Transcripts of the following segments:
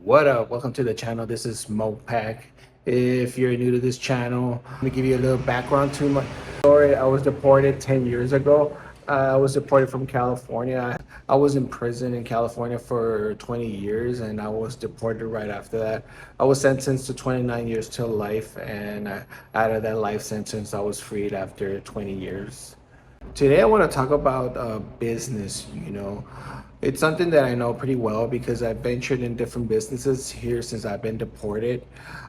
What up? Welcome to the channel. This is Mopac. If you're new to this channel, let me give you a little background to my story. I was deported 10 years ago. I was deported from California. I was in prison in California for 20 years and I was deported right after that. I was sentenced to 29 years to life, and out of that life sentence, I was freed after 20 years. Today, I want to talk about business. It's something that I know pretty well because I've ventured in different businesses here since I've been deported.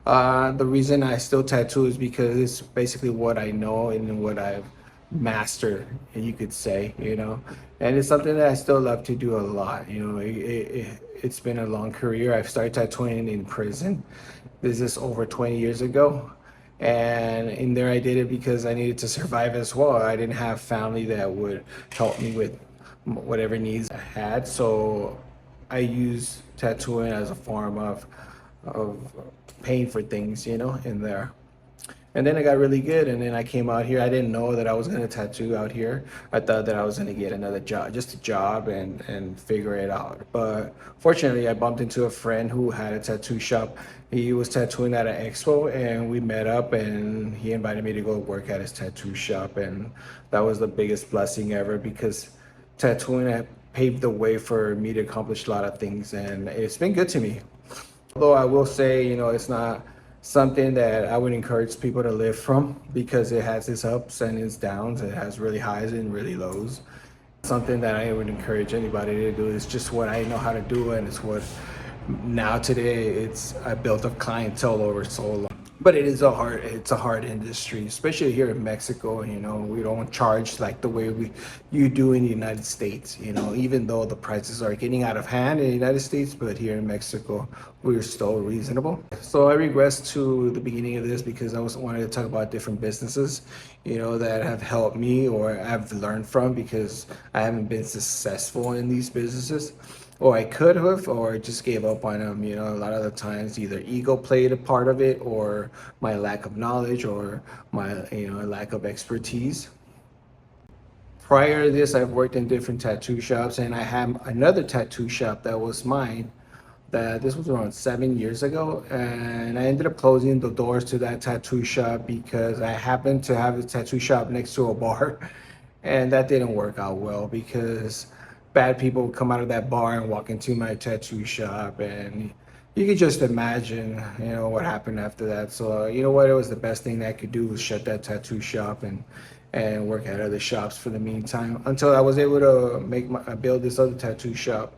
The reason I still tattoo is because it's basically what I know and what I've mastered, you could say, and it's something that I still love to do a lot. It's been a long career. I've started tattooing in prison. This is over 20 years ago. And in there, I did it because I needed to survive as well. I didn't have family that would help me with whatever needs I had. So I use tattooing as a form of paying for things, in there. And then I got really good, and then I came out here. I didn't know that I was gonna tattoo out here. I thought that I was gonna get another job, just a job, and figure it out. But fortunately, I bumped into a friend who had a tattoo shop. He was tattooing at an expo, and we met up, and he invited me to go work at his tattoo shop, and that was the biggest blessing ever because tattooing had paved the way for me to accomplish a lot of things, and it's been good to me. Although I will say, it's not something that I would encourage people to live from because it has its ups and its downs. It has really highs and really lows. Something that I would encourage anybody to do is just what I know how to do, and it's what now today I built a clientele over so long. But it's a hard industry, especially here in Mexico. We don't charge like the way you do in the United States, even though the prices are getting out of hand in the United States, but here in Mexico, we're still reasonable. So I regress to the beginning of this because I was wanted to talk about different businesses, that have helped me or I've learned from because I haven't been successful in these businesses. Or I could have, or just gave up on them. A lot of the times either ego played a part of it, or my lack of knowledge, or my lack of expertise. Prior to this, I've worked in different tattoo shops, and I had another tattoo shop that was mine. That this was around 7 years ago, and I ended up closing the doors to that tattoo shop because I happened to have a tattoo shop next to a bar, and that didn't work out well because bad people would come out of that bar and walk into my tattoo shop, and you could just imagine, what happened after that. So you know what, it was the best thing that I could do was shut that tattoo shop and work at other shops for the meantime until I was able to build this other tattoo shop.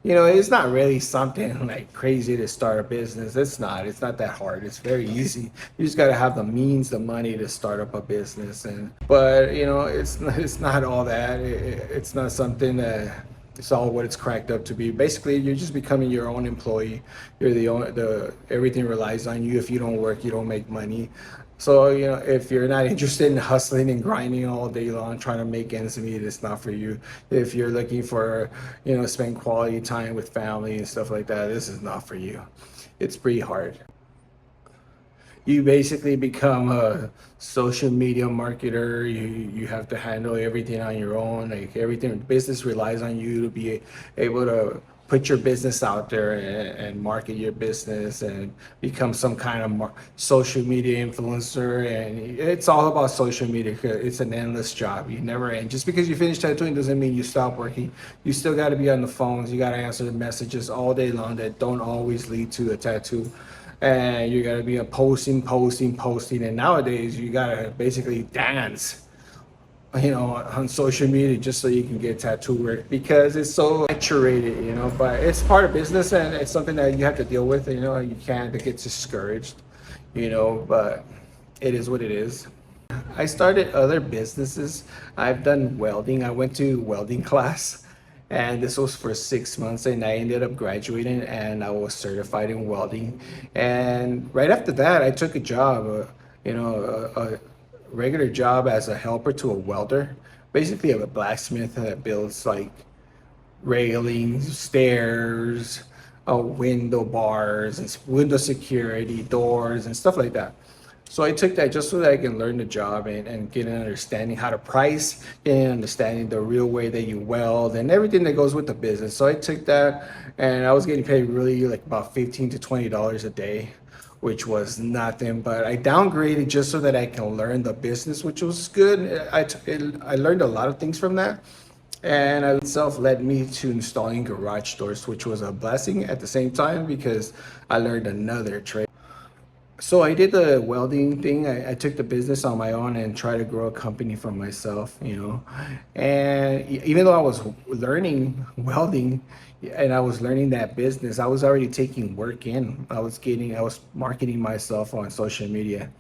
It's not really something like crazy to start a business. It's not that hard. It's very easy. You just got to have the means, the money to start up a business. But it's not all that. It's not something that it's all what it's cracked up to be. Basically, you're just becoming your own employee. You're everything relies on you. If you don't work, you don't make money. So, if you're not interested in hustling and grinding all day long, trying to make ends meet, it's not for you. If you're looking for, spend quality time with family and stuff like that, this is not for you. It's pretty hard. You basically become a social media marketer. You have to handle everything on your own. Like everything, business relies on you to be able to put your business out there and market your business and become some kind of social media influencer. And it's all about social media. It's an endless job. You never end. Just because you finish tattooing doesn't mean you stop working. You still got to be on the phones. You got to answer the messages all day long that don't always lead to a tattoo. And you got to be posting. And nowadays you got to basically dance, on social media just so you can get tattoo work because it's so saturated, but it's part of business and it's something that you have to deal with. You can't get discouraged, but it is what it is. I started other businesses. I've done welding. I went to welding class, and this was for 6 months, and I ended up graduating and I was certified in welding. And right after that, I took a job, a regular job as a helper to a welder, basically a blacksmith that builds like railings, stairs, window bars, and window security, doors, and stuff like that. So I took that just so that I can learn the job and get an understanding how to price and understanding the real way that you weld and everything that goes with the business. So I took that and I was getting paid really like about $15 to $20 a day, which was nothing. But I downgraded just so that I can learn the business, which was good. I learned a lot of things from that. And itself led me to installing garage doors, which was a blessing at the same time because I learned another trade. So I did the welding thing. I took the business on my own and tried to grow a company for myself, you know. And even though I was learning welding and I was learning that business, I was already taking work in. I was marketing myself on social media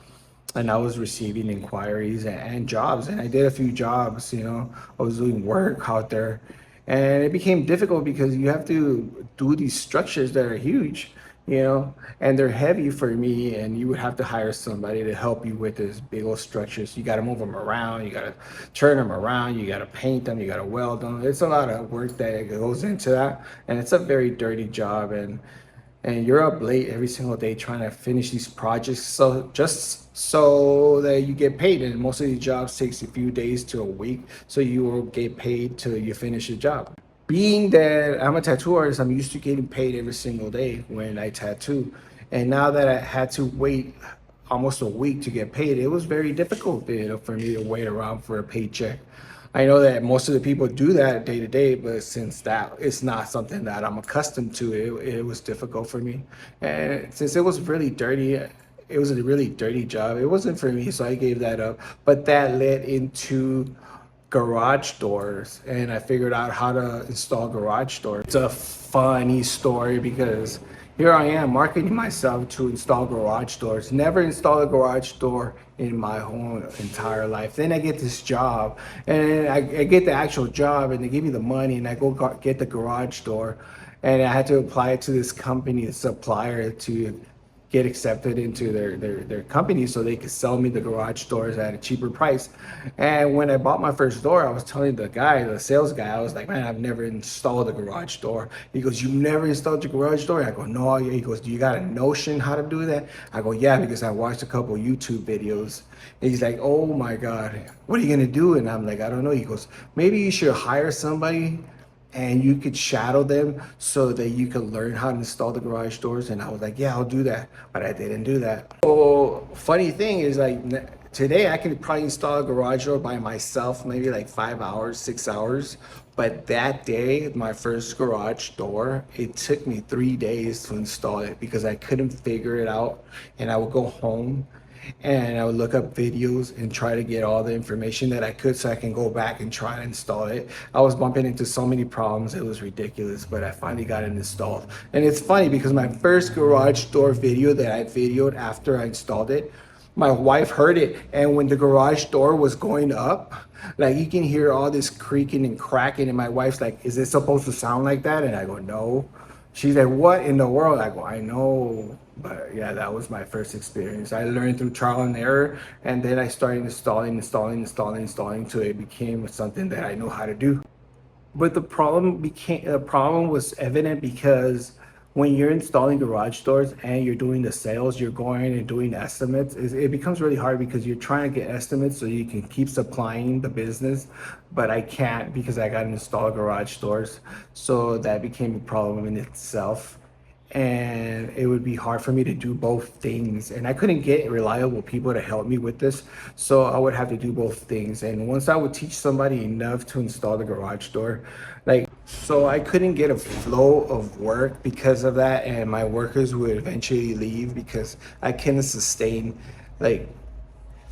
and I was receiving inquiries and jobs. And I did a few jobs, you know, I was doing work out there. And it became difficult because you have to do these structures that are huge, you know, and they're heavy for me. And you would have to hire somebody to help you with this big old structures. You got to move them around, you got to turn them around, you got to paint them, you got to weld them. It's a lot of work that goes into that. And it's a very dirty job. And you're up late every single day trying to finish these projects so just so that you get paid, and most of these jobs takes a few days to a week so you will get paid till you finish your job. Being that I'm a tattoo artist, I'm used to getting paid every single day when I tattoo, and now that I had to wait almost a week to get paid, it was very difficult, you know, for me to wait around for a paycheck. I know that most of the people do that day to day, but since that it's not something that I'm accustomed to, it was difficult for me. And since it was really dirty, it was a really dirty job. It wasn't for me, so I gave that up. But that led into garage doors, and I figured out how to install garage doors. It's a funny story because here I am marketing myself to install garage doors. Never installed a garage door in my whole entire life. Then I get this job, and I get the actual job, and they give me the money, and I go get the garage door, and I had to apply it to this company, the supplier, to get accepted into their company so they could sell me the garage doors at a cheaper price. And when I bought my first door, I was telling the guy, the sales guy, I was like, man, I've never installed a garage door. He goes, you've never installed your garage door? I go, no. He goes, do you got a notion how to do that? I go, yeah, because I watched a couple YouTube videos. And he's like, oh my God, what are you gonna do? And I'm like, I don't know. He goes, maybe you should hire somebody and you could shadow them so that you could learn how to install the garage doors. And I was like, yeah, I'll do that. But I didn't do that. So funny thing is, like, today I can probably install a garage door by myself, maybe like 5 hours, 6 hours. But that day, my first garage door, it took me 3 days to install it because I couldn't figure it out. And I would go home and I would look up videos and try to get all the information that I could so I can go back and try to install it. I was bumping into so many problems, it was ridiculous, but I finally got it installed. And it's funny because my first garage door video that I videoed after I installed it, my wife heard it, and when the garage door was going up, like you can hear all this creaking and cracking, and my wife's like, is it supposed to sound like that? And I go, no. She's like, what in the world? I go, I know. But yeah, that was my first experience. I learned through trial and error, and then I started installing till it became something that I know how to do. But the problem was evident because when you're installing garage doors and you're doing the sales, you're going and doing estimates, it becomes really hard because you're trying to get estimates so you can keep supplying the business, but I can't because I got to install garage doors. So that became a problem in itself. And it would be hard for me to do both things, and I couldn't get reliable people to help me with this, so I would have to do both things. And once I would teach somebody enough to install the garage door, like, so I couldn't get a flow of work because of that, and my workers would eventually leave because I couldn't sustain like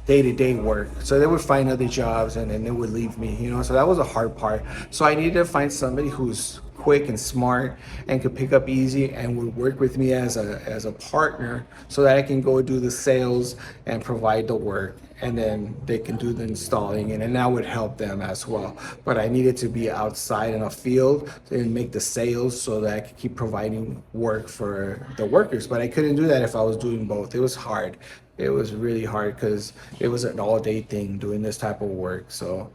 day-to-day work. So they would find other jobs and then they would leave me, you know. So that was a hard part. So I needed to find somebody who's quick and smart and could pick up easy and would work with me as a partner so that I can go do the sales and provide the work, and then they can do the installing, and then that would help them as well. But I needed to be outside in a field and make the sales so that I could keep providing work for the workers. But I couldn't do that if I was doing both. It was hard. It was really hard because it was an all-day thing doing this type of work. So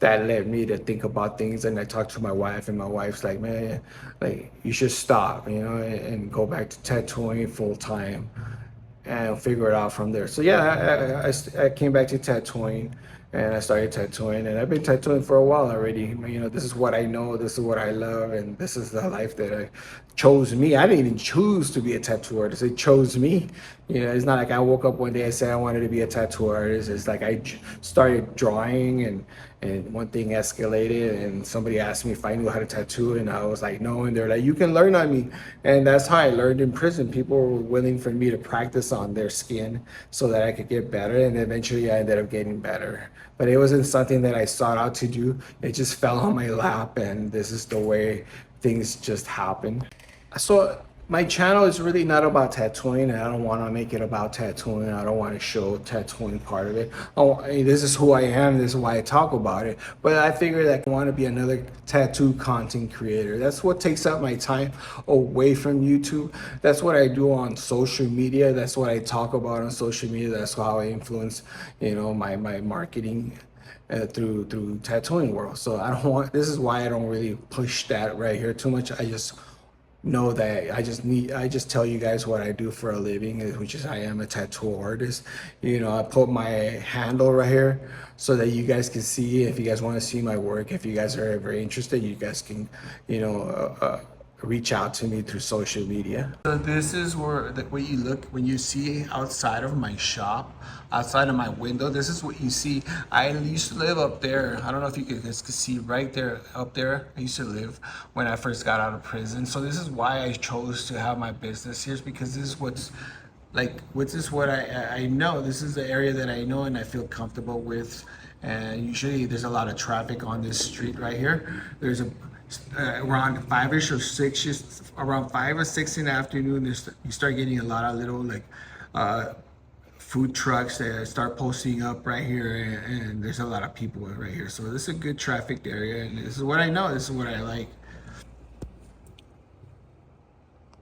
that led me to think about things, and I talked to my wife, and my wife's like, man, like, you should stop, you know, and go back to tattooing full time. and figure it out from there. So yeah, I came back to tattooing, and I started tattooing, and I've been tattooing for a while already. You know, this is what I know, this is what I love, and this is the life that I chose me. I didn't even choose to be a tattoo artist. It chose me. You know, it's not like I woke up one day and said I wanted to be a tattoo artist. It's like started drawing, and one thing escalated, and somebody asked me if I knew how to tattoo, and I was like, no, and they're like, you can learn on me. And that's how I learned in prison. People were willing for me to practice on their skin so that I could get better, and eventually I ended up getting better. But it wasn't something that I sought out to do. It just fell on my lap, and this is the way things just happen. So my channel is really not about tattooing, and I don't want to make it about tattooing. I don't want to show tattooing part of it. This is who I am. This is why I talk about it. But I figured I want to be another tattoo content creator. That's what takes up my time away from YouTube. That's what I do on social media. That's what I talk about on social media. That's how I influence, my marketing. Through tattooing world. So I don't want, this is why I don't really push that right here too much. I just know that I just tell you guys what I do for a living, which is I am a tattoo artist. I put my handle right here so that you guys can see. If you guys want to see my work, if you guys are ever interested, you guys can, reach out to me through social media. So this is where the way you look when you see outside of my shop, outside of my window. This is what you see. I used to live up there. I don't know if you guys could see right there up there. I used to live when I first got out of prison. So this is why I chose to have my business here, is because this is what's like, this is what I know. This is the area that I know and I feel comfortable with. And usually there's a lot of traffic on this street right here. There's around 5ish or 6ish, around 5 or 6 in the afternoon, you start getting a lot of little food trucks that start posting up right here, and there's a lot of people right here. So this is a good trafficked area, and this is what I know. This is what I like.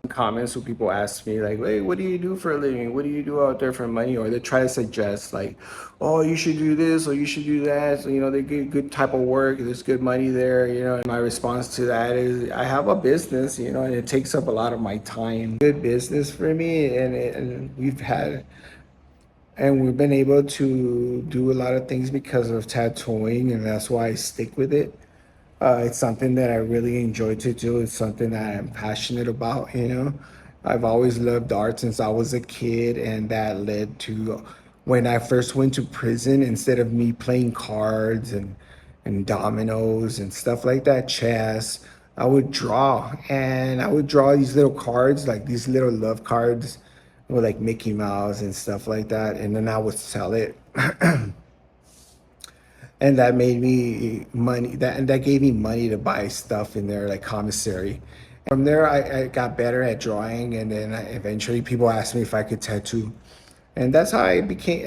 Comments where people ask me like, hey, what do you do for a living? What do you do out there for money? Or they try to suggest like, oh, you should do this or you should do that. So, they get good type of work. There's good money there, and my response to that is I have a business, and it takes up a lot of my time. Good business for me, and we've been able to do a lot of things because of tattooing, and that's why I stick with it. It's something that I really enjoy to do. It's something that I'm passionate about. I've always loved art since I was a kid, and that led to when I first went to prison, instead of me playing cards and dominoes and stuff like that, chess, I would draw. And I would draw these little cards, like these little love cards with like Mickey Mouse and stuff like that. And then I would sell it. And that made me money, that gave me money to buy stuff in there like commissary. From there I got better at drawing, and then eventually people asked me if I could tattoo, and that's how I became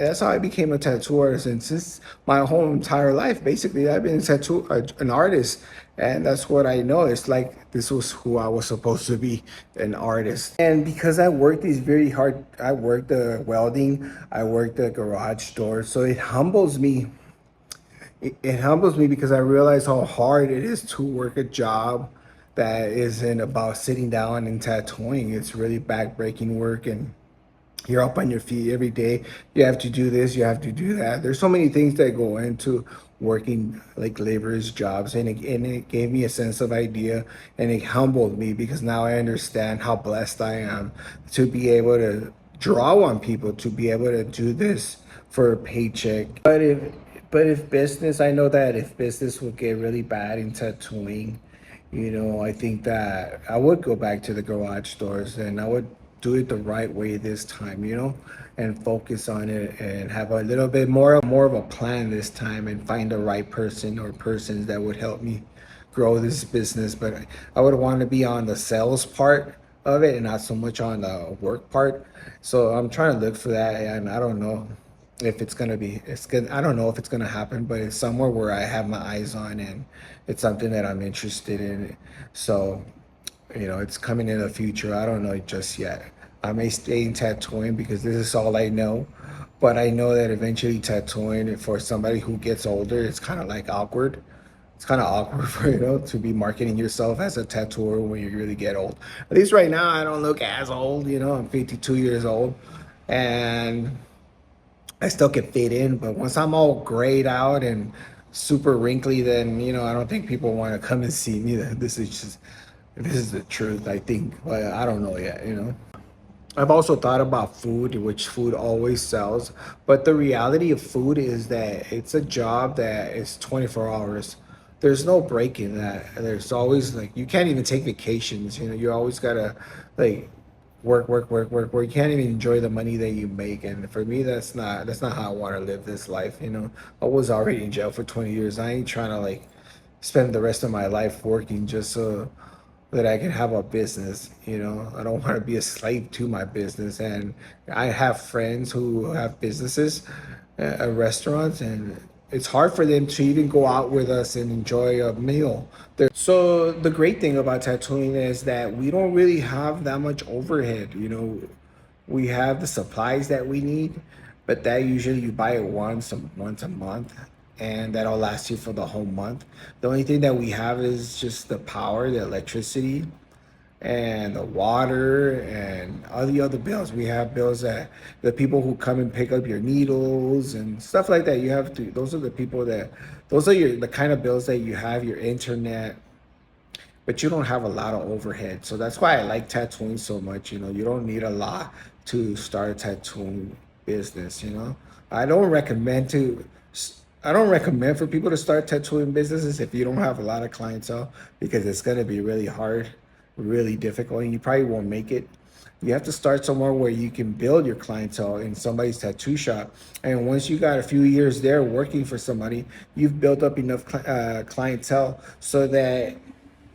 a tattoo artist. And since my whole entire life basically I've been an artist, and that's what I know. It's like this was who I was supposed to be, an artist. And because I worked these very hard, I worked the welding, I worked the garage doors, so it humbles me because I realize how hard it is to work a job that isn't about sitting down and tattooing. It's really back-breaking work, and you're up on your feet every day. You have to do this, you have to do that. There's so many things that go into working like laborers jobs, and it gave me a sense of idea, and it humbled me because now I understand how blessed I am to be able to draw on people, to be able to do this for a paycheck. But if business, I know that if business would get really bad in tattooing, I think that I would go back to the garage doors, and I would do it the right way this time, and focus on it and have a little bit more of a plan this time, and find the right person or persons that would help me grow this business. But I would want to be on the sales part of it and not so much on the work part. So I'm trying to look for that, and I don't know if it's good. I don't know if it's gonna happen, but it's somewhere where I have my eyes on, and it's something that I'm interested in. So, it's coming in the future. I don't know just yet. I may stay in tattooing because this is all I know, but I know that eventually tattooing for somebody who gets older, it's kind of like awkward. It's kind of awkward for to be marketing yourself as a tattooer when you really get old. At least right now, I don't look as old. I'm 52 years old, and I still can fit in. But once I'm all grayed out and super wrinkly, then I don't think people want to come and see me. This is the truth, I think. But I don't know yet. I've also thought about food, which food always sells. But the reality of food is that it's a job that is 24 hours. There's no break in that. There's always like you can't even take vacations. You always gotta like work, work, work, work, work. You can't even enjoy the money that you make. And for me, that's not how I want to live this life. I was already in jail for 20 years. I ain't trying to like spend the rest of my life working just so that I can have a business. I don't want to be a slave to my business. And I have friends who have businesses, restaurants, and it's hard for them to even go out with us and enjoy a meal. So the great thing about tattooing is that we don't really have that much overhead. We have the supplies that we need, but that usually you buy it once a month, and that'll last you for the whole month. The only thing that we have is just the power, the electricity, and the water, and all the other bills. We have bills that the people who come and pick up your needles and stuff like that. You have to. Those are the people that. Those are the kind of bills that you have. Your internet, but you don't have a lot of overhead. So that's why I like tattooing so much. You don't need a lot to start a tattooing business. I don't recommend to. I don't recommend for people to start tattooing businesses if you don't have a lot of clientele, because it's going to be really hard, really difficult, and you probably won't make it. You have to start somewhere where you can build your clientele in somebody's tattoo shop. And once you got a few years there working for somebody, you've built up enough clientele so that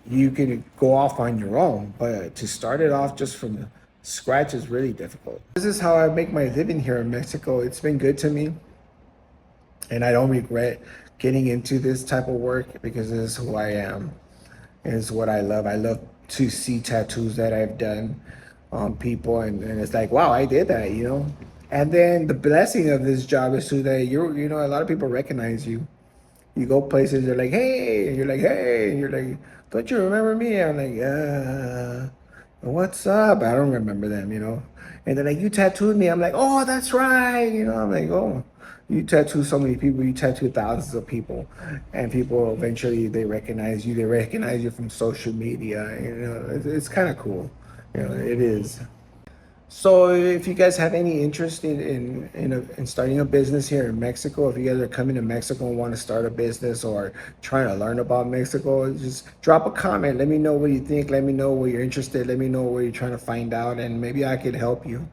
you can go off on your own. But to start it off just from scratch is really difficult. This is how I make my living here in Mexico. It's been good to me, and I don't regret getting into this type of work because this is who I am. It's what I love. I love to see tattoos that I've done on people, and it's like, wow, I did that. And then the blessing of this job is too that a lot of people recognize you. You go places, they're like, hey, and you're like, hey, and you're like, don't you remember me? I'm like, what's up? I don't remember them. And they're like, you tattooed me. I'm like, oh, that's right. I'm like, oh, you tattoo so many people, you tattoo thousands of people, and people eventually they recognize you. They recognize you from social media. It's kind of cool. It is. So if you guys have any interest in starting a business here in Mexico, if you guys are coming to Mexico and want to start a business or trying to learn about Mexico, just drop a comment. Let me know what you think. Let me know where you're interested. Let me know what you're trying to find out, and maybe I could help you.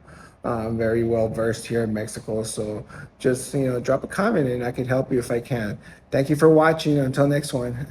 I'm very well versed here in Mexico, so just drop a comment and I can help you if I can. Thank you for watching. Until next one.